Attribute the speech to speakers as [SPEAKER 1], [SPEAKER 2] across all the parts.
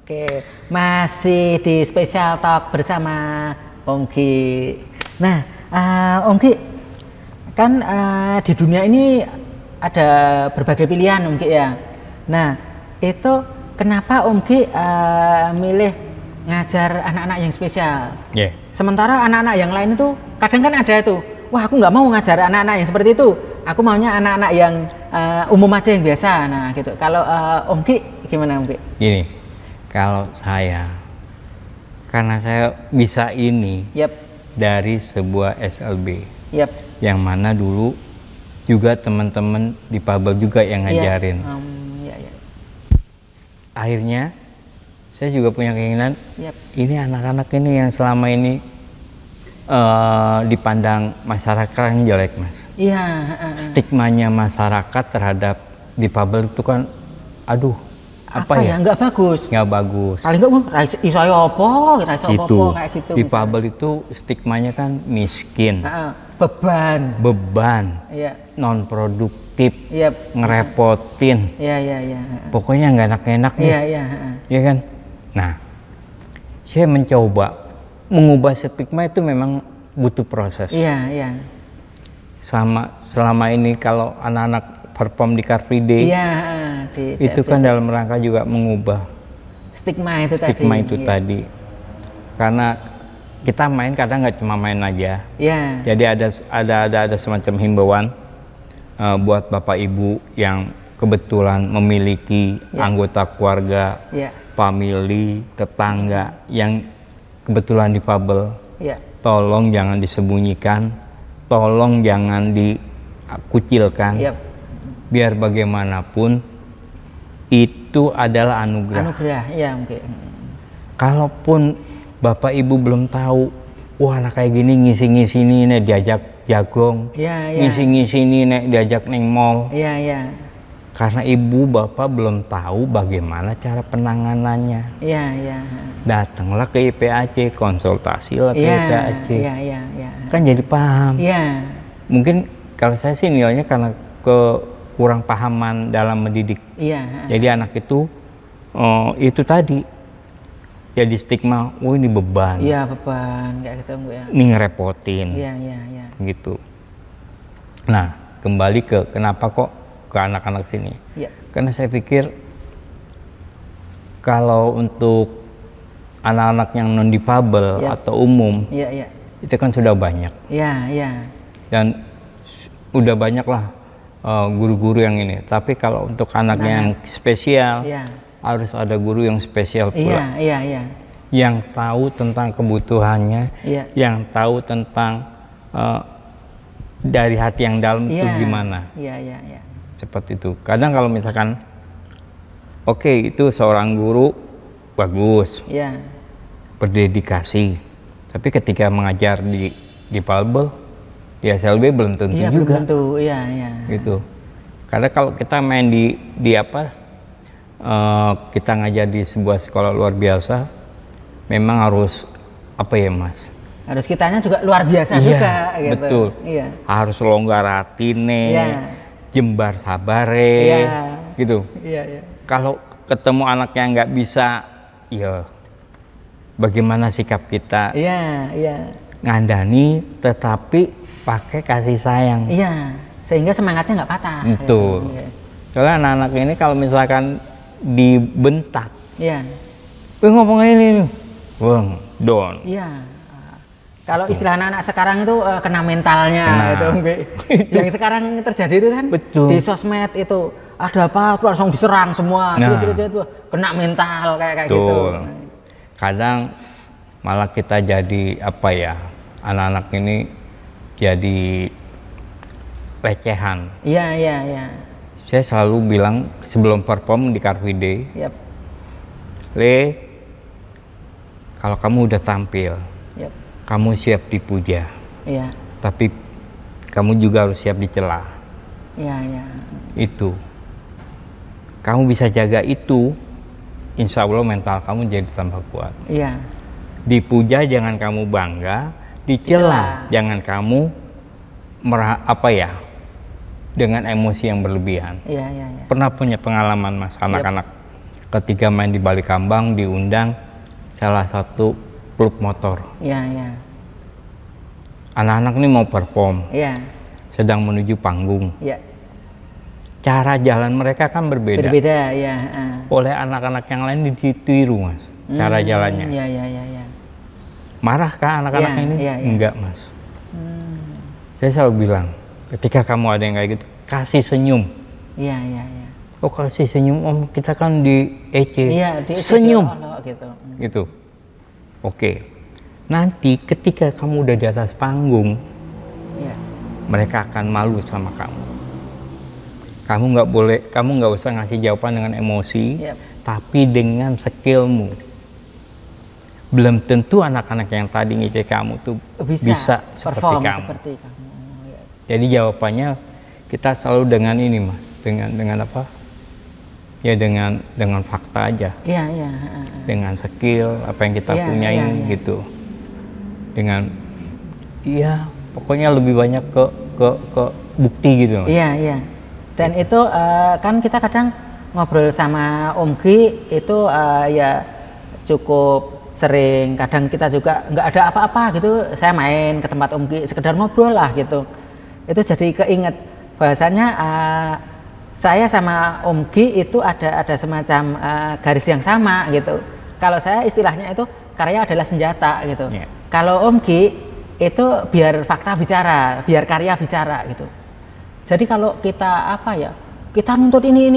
[SPEAKER 1] Oke, masih di Special Talk bersama Om Ki. Nah, Om Ki, kan di dunia ini ada berbagai pilihan Om Ki ya. Nah, itu kenapa Om Ki milih ngajar anak-anak yang spesial?
[SPEAKER 2] Yeah.
[SPEAKER 1] Sementara anak-anak yang lain itu kadang kan ada tuh, wah aku nggak mau ngajar anak-anak yang seperti itu. Aku maunya anak-anak yang umum aja yang biasa. Nah, gitu. Kalau Om Ki gimana Om Ki?
[SPEAKER 2] Gini. Kalau saya, karena saya bisa ini dari sebuah SLB, yang mana dulu juga teman-teman di Pabel juga yang ngajarin. Akhirnya saya juga punya keinginan, ini anak-anak ini yang selama ini dipandang masyarakat yang jelek, Mas. Stigmanya masyarakat terhadap di Pabel itu kan, aduh. Apa ya?
[SPEAKER 1] Nggak bagus.
[SPEAKER 2] Nggak bagus.
[SPEAKER 1] Paling nggak iso apa, kayak gitu.
[SPEAKER 2] Di Pabel itu stigmanya kan miskin,
[SPEAKER 1] beban,
[SPEAKER 2] non produktif, ngerepotin. Pokoknya nggak enak-enak nih. Iya kan? Nah, saya mencoba mengubah stigma itu memang butuh proses. Selama ini kalau anak-anak perform di Car Free Day, itu kan dalam rangka juga mengubah
[SPEAKER 1] stigma itu
[SPEAKER 2] tadi. Karena kita main kadang nggak cuma main aja. Jadi ada semacam himbauan buat bapak ibu yang kebetulan memiliki anggota keluarga, family, tetangga yang kebetulan difabel. Tolong jangan disembunyikan, tolong jangan dikucilkan. Biar bagaimanapun itu adalah anugerah.
[SPEAKER 1] Mungkin.
[SPEAKER 2] Kalaupun bapak ibu belum tahu, wah anak kayak gini ngisi-ngisi nih diajak jagong, ngisi-ngisi nih diajak neng mall. Karena ibu bapak belum tahu bagaimana cara penanganannya. Datanglah ke IPAC, konsultasilah ke IPAC. Kan jadi paham. Mungkin kalau saya sih nilainya karena kurang pahaman dalam mendidik. Jadi anak itu tadi jadi stigma, oh ini beban.
[SPEAKER 1] Beban kayak gitu Bu ya.
[SPEAKER 2] Ini ngerepotin. Gitu. Nah, kembali ke kenapa kok ke anak-anak sini? Karena saya pikir kalau untuk anak-anak yang non difabel atau umum, itu kan sudah banyak. Dan udah banyak lah guru-guru yang ini, tapi kalau untuk anak yang spesial harus ada guru yang spesial pula, yang tahu tentang kebutuhannya, yang tahu tentang dari hati yang dalam itu gimana, seperti itu. Kadang kalau misalkan itu seorang guru bagus, berdedikasi, tapi ketika mengajar di Pabel, SLB belum tentu juga. Gitu. Karena kalau kita main kita ngajar di sebuah sekolah luar biasa, memang harus Mas?
[SPEAKER 1] Harus kitanya juga luar biasa juga. Gitu.
[SPEAKER 2] Betul. Harus longgar hati jembar sabare, gitu. Kalau ketemu anak yang nggak bisa, bagaimana sikap kita? Ngandani, tetapi pakai kasih sayang.
[SPEAKER 1] Sehingga semangatnya nggak patah.
[SPEAKER 2] Betul. Soalnya anak-anak ini kalau misalkan dibentak, ngomong ini nih, down. Kalau istilah anak-anak sekarang itu kena mentalnya, yang sekarang terjadi itu kan di sosmed itu ada apa langsung diserang semua, kena mental kayak gitu. Kadang malah kita jadi anak-anak ini jadi lecehan. Saya selalu bilang sebelum perform di Car Free Day, kalau kamu udah tampil, kamu siap dipuja, tapi kamu juga harus siap dicela. Itu, kamu bisa jaga itu, insya Allah mental kamu jadi tambah kuat. Dipuja jangan kamu bangga, dicela jangan kamu dengan emosi yang berlebihan. Pernah punya pengalaman Mas, anak-anak ketika main di Balik Kambang diundang salah satu klub motor.
[SPEAKER 1] Iya, iya.
[SPEAKER 2] Anak-anak ini mau perform.
[SPEAKER 1] Iya.
[SPEAKER 2] Sedang menuju panggung.
[SPEAKER 1] Iya.
[SPEAKER 2] Cara jalan mereka kan berbeda.
[SPEAKER 1] Berbeda, ya.
[SPEAKER 2] Oleh anak-anak yang lain ditiru, Mas. Cara jalannya.
[SPEAKER 1] Iya, iya, iya, iya.
[SPEAKER 2] Marahkah anak-anak ini?
[SPEAKER 1] Iya.
[SPEAKER 2] Enggak, Mas. Saya selalu bilang, ketika kamu ada yang kayak gitu, kasih senyum.
[SPEAKER 1] Iya, iya, iya.
[SPEAKER 2] Oh, kasih senyum, Om, kita kan di EC.
[SPEAKER 1] Iya, di EC
[SPEAKER 2] senyum.
[SPEAKER 1] Gitu.
[SPEAKER 2] Gitu. Oke. Nanti ketika kamu udah di atas panggung,
[SPEAKER 1] iya,
[SPEAKER 2] mereka akan malu sama kamu. Kamu nggak usah ngasih jawaban dengan emosi, tapi dengan skillmu. Belum tentu anak-anak yang tadi ngecek kamu tuh bisa seperti kamu. Ya. Jadi jawabannya kita selalu dengan ini, Mas, dengan apa? Ya dengan fakta aja.
[SPEAKER 1] Iya, iya.
[SPEAKER 2] Dengan skill apa yang kita punyain gitu. Dengan pokoknya lebih banyak ke bukti gitu, Mas.
[SPEAKER 1] Iya, iya. Dan itu kan kita kadang ngobrol sama Om Gi itu ya cukup sering. Kadang kita juga nggak ada apa-apa gitu, saya main ke tempat Om Gi sekedar ngobrol lah gitu. Itu jadi keinget bahasanya saya sama Om Gi itu ada semacam garis yang sama gitu. Kalau saya istilahnya itu karya adalah senjata gitu. Kalau Om Gi itu biar fakta bicara, biar karya bicara gitu. Jadi kalau kita kita nuntut ini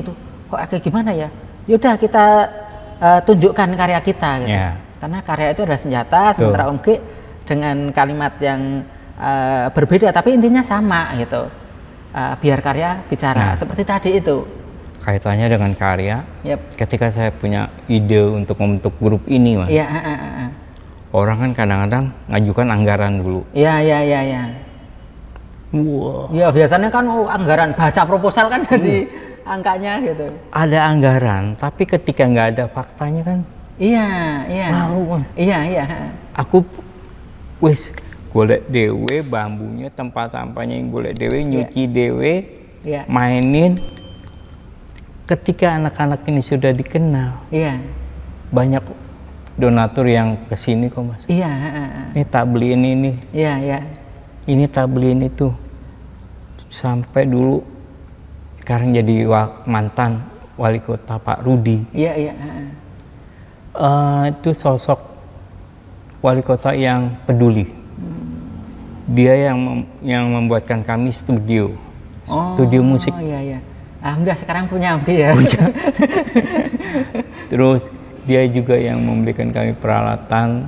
[SPEAKER 1] itu kok kayak gimana ya? Yaudah kita tunjukkan karya kita gitu. Karena karya itu adalah senjata, sementara Om Gi dengan kalimat yang berbeda tapi intinya sama gitu. Biar karya bicara, seperti tadi itu.
[SPEAKER 2] Kaitannya dengan karya, ketika saya punya ide untuk membentuk grup ini, Mas.
[SPEAKER 1] Iya,
[SPEAKER 2] orang kan kadang-kadang ngajukan anggaran dulu.
[SPEAKER 1] Iya.
[SPEAKER 2] Wow.
[SPEAKER 1] Ya biasanya kan anggaran baca proposal kan jadi angkanya gitu.
[SPEAKER 2] Ada anggaran, tapi ketika nggak ada faktanya kan.
[SPEAKER 1] Iya.
[SPEAKER 2] Malu, Mas.
[SPEAKER 1] Iya.
[SPEAKER 2] Aku golek dewe bambunya, tempat sampahnya yang golek dewe, nyuci dewe, mainin. Ketika anak-anak ini sudah dikenal, banyak donatur yang kesini kok, Mas.
[SPEAKER 1] Iya.
[SPEAKER 2] Ini tak beliin ini.
[SPEAKER 1] Iya.
[SPEAKER 2] Ini tak beliin itu. Sampai dulu sekarang jadi mantan wali kota Pak Rudi.
[SPEAKER 1] Iya.
[SPEAKER 2] Itu sosok wali kota yang peduli. Dia yang membuatkan kami studio musik.
[SPEAKER 1] Iya. Alhamdulillah sekarang punya dia.
[SPEAKER 2] Terus dia juga yang memberikan kami peralatan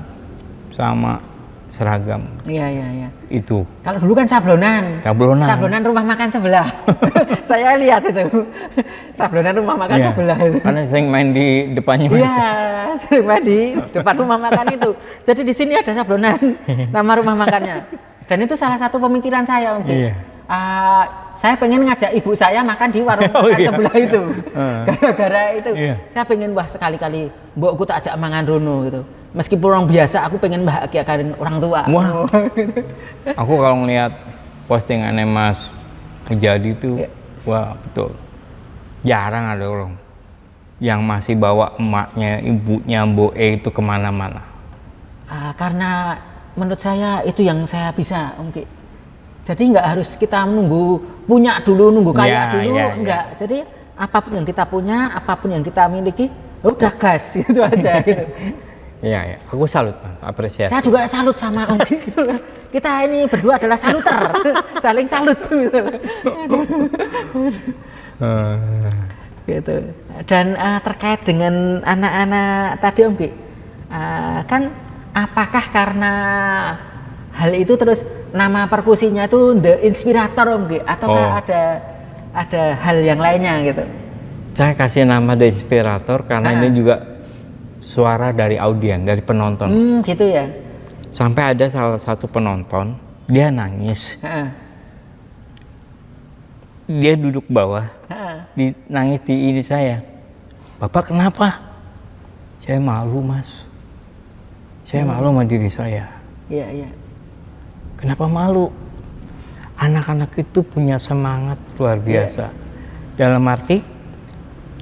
[SPEAKER 2] sama seragam.
[SPEAKER 1] Iya.
[SPEAKER 2] Itu.
[SPEAKER 1] Kalau dulu kan sablonan rumah makan sebelah. Saya lihat itu. Sablonan rumah makan sebelah itu.
[SPEAKER 2] Karena sering main di depannya.
[SPEAKER 1] Iya, sering main di depan rumah makan itu. Jadi di sini ada sablonan nama rumah makannya. Dan itu salah satu pemikiran saya, Om Gi.
[SPEAKER 2] Iya.
[SPEAKER 1] Saya pengen ngajak ibu saya makan di warung makan sebelah itu. Gara-gara itu. Saya pengen sekali-kali mbokku tak ajak mangan rono gitu. Meskipun orang biasa, aku pengen bahagiakan orang tua.
[SPEAKER 2] Wah. Aku kalau ngeliat postingannya Mas Mujadi itu, wah betul. Jarang ada orang yang masih bawa emaknya, ibunya, Mboe itu kemana-mana.
[SPEAKER 1] Karena menurut saya itu yang saya bisa, Om Gi. Jadi nggak harus kita punya dulu, nunggu kaya dulu, enggak. Jadi apapun yang kita punya, apapun yang kita miliki, udah gas gitu aja gitu.
[SPEAKER 2] Iya, aku salut, Bang. Apresiasi.
[SPEAKER 1] Saya juga salut sama Om Gi. Kita ini berdua adalah saluter, saling salut. Gitu. Dan terkait dengan anak-anak tadi, Om Gi, kan apakah karena hal itu terus nama perkusinya itu The Inspirator, Om Gi, ataukah ada hal yang lainnya gitu?
[SPEAKER 2] Saya kasih nama The Inspirator karena ini juga suara dari audien, dari penonton.
[SPEAKER 1] Gitu ya.
[SPEAKER 2] Sampai ada salah satu penonton, dia nangis. Dia duduk bawah, nangis di ini saya. Bapak kenapa? Saya malu, Mas. Saya malu sama diri saya.
[SPEAKER 1] Iya.
[SPEAKER 2] Kenapa malu? Anak-anak itu punya semangat luar biasa. Dalam arti,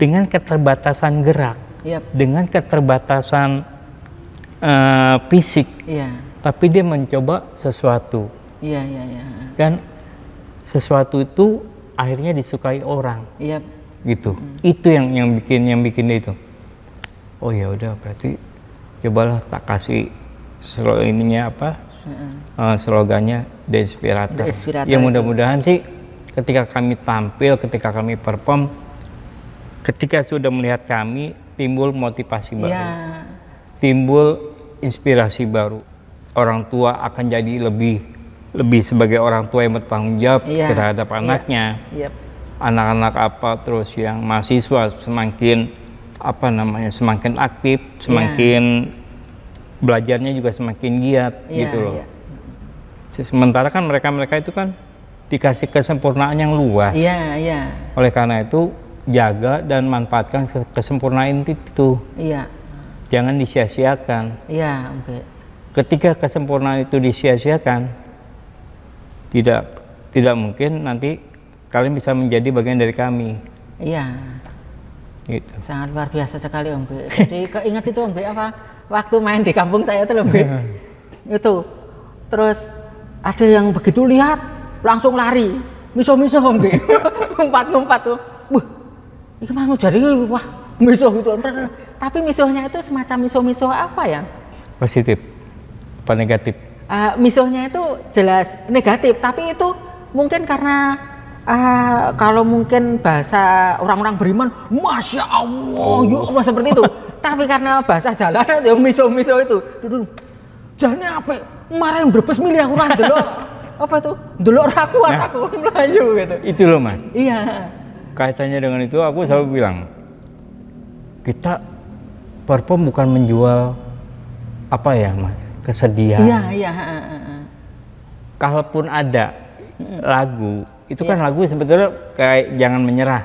[SPEAKER 2] dengan keterbatasan gerak, dengan keterbatasan fisik, tapi dia mencoba sesuatu. Dan sesuatu itu akhirnya disukai orang, gitu. Itu yang bikin itu. Oh ya udah, berarti cobalah tak kasih slogannya The Inspirator. Ya mudah-mudahan sih ketika kami tampil, ketika kami perform, ketika sudah melihat kami, timbul motivasi baru, timbul inspirasi baru. Orang tua akan jadi lebih sebagai orang tua yang bertanggung jawab terhadap anaknya. Anak-anak terus yang mahasiswa semakin semakin aktif, semakin belajarnya juga semakin giat, gitu loh. Sementara kan mereka itu kan dikasih kesempurnaan yang luas. Oleh karena itu jaga dan manfaatkan kesempurnaan itu. Jangan disia-siakan. Ketika kesempurnaan itu disia-siakan, tidak mungkin nanti kalian bisa menjadi bagian dari kami. Gitu.
[SPEAKER 1] Sangat luar biasa sekali Om G. Jadi keinget itu Om G waktu main di kampung saya itu Om G. Itu terus ada yang begitu lihat langsung lari, miso-miso Om G. Ngumpat tuh. Wah, ini mau jadi wah miso gitu. Tapi misonya itu semacam miso apa ya?
[SPEAKER 2] Positif apa negatif?
[SPEAKER 1] Misonya itu jelas negatif, tapi itu mungkin karena kalau mungkin bahasa orang-orang beriman, Masya Allah, ya Allah seperti itu. Tapi karena bahasa jalanan, ya miso itu. Jane apa? Marahin berbes milih aku orang delok. Apa itu? Delok aku melayu gitu.
[SPEAKER 2] Itu loh Mas.
[SPEAKER 1] Iya.
[SPEAKER 2] Kaitannya dengan itu aku selalu bilang, kita perform bukan menjual apa ya Mas? Kesedihan.
[SPEAKER 1] Iya.
[SPEAKER 2] Kalaupun ada lagu, itu kan lagu sebetulnya kayak jangan menyerah.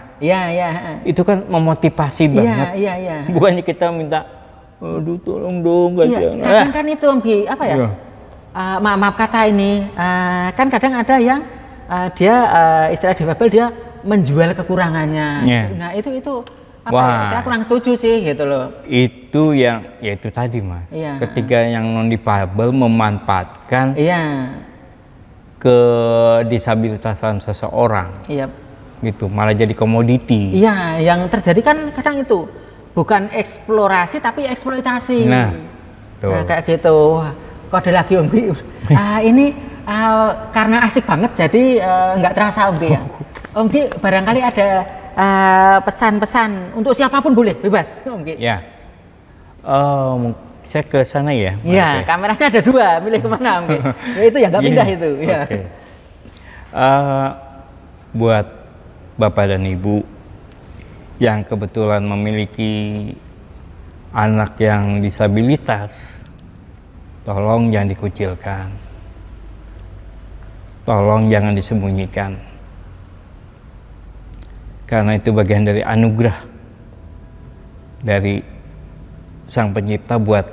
[SPEAKER 2] Itu kan memotivasi banget. Bukannya kita minta, aduh tolong dong, kasihan.
[SPEAKER 1] Kadang kan itu Om Gi, apa ya? Maaf kata ini, kan kadang ada yang dia istilah difabel dia menjual kekurangannya. Nah itu apa ya? Saya kurang setuju sih gitu loh.
[SPEAKER 2] Itu yang ya itu tadi Mas. Ketika yang non difabel memanfaatkan kedisabilitasan seseorang, gitu, malah jadi komoditi.
[SPEAKER 1] Yang terjadi kan kadang itu bukan eksplorasi tapi eksploitasi. Nah kayak gitu. Kode lagi Om Gi. Ini karena asik banget jadi nggak terasa Om Gi ya. Om Gi barangkali ada pesan-pesan untuk siapapun boleh, bebas Om Gi.
[SPEAKER 2] Saya ke sana ya.
[SPEAKER 1] Kameranya ada 2, milih kemana Om Gi? Itu ya nggak pindah itu.
[SPEAKER 2] Buat Bapak dan Ibu yang kebetulan memiliki anak yang disabilitas, tolong jangan dikucilkan, tolong jangan disembunyikan, karena itu bagian dari anugerah dari Sang Pencipta buat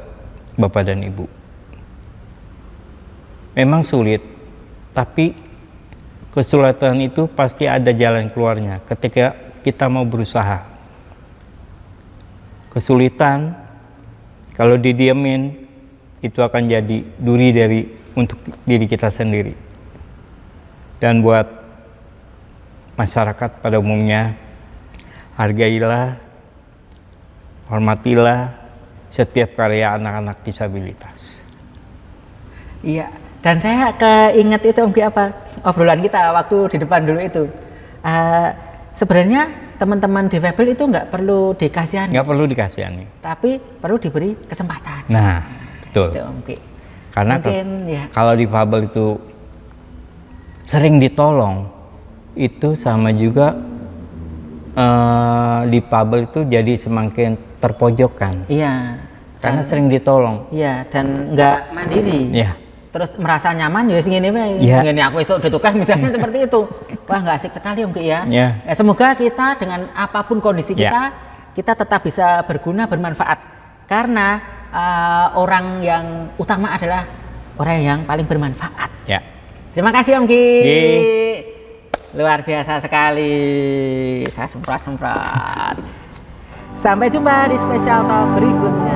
[SPEAKER 2] Bapak dan Ibu. Memang sulit, tapi kesulitan itu pasti ada jalan keluarnya ketika kita mau berusaha. Kesulitan kalau didiemin itu akan jadi duri untuk diri kita sendiri. Dan buat masyarakat pada umumnya, hargailah, hormatilah setiap karya anak-anak disabilitas.
[SPEAKER 1] Dan saya keinget itu Om Gi obrolan kita waktu di depan dulu itu. Sebenarnya teman-teman difabel itu nggak perlu dikasihani.
[SPEAKER 2] Nggak perlu dikasihani.
[SPEAKER 1] Tapi perlu diberi kesempatan.
[SPEAKER 2] Nah, betul.
[SPEAKER 1] Itu Om Gi.
[SPEAKER 2] Karena kalau difabel itu sering ditolong, itu sama juga difabel itu jadi semakin terpojokkan. Karena sering ditolong.
[SPEAKER 1] Dan nggak mandiri. Terus merasa nyaman ya segini gini aku itu ditukar misalnya seperti itu. Wah nggak asik sekali Om Gi ya. Semoga kita dengan apapun kondisi kita tetap bisa berguna, bermanfaat. Karena orang yang utama adalah orang yang paling bermanfaat. Terima kasih Om Gi. Luar biasa sekali. Saya semprot. Sampai jumpa di Special Talk berikutnya.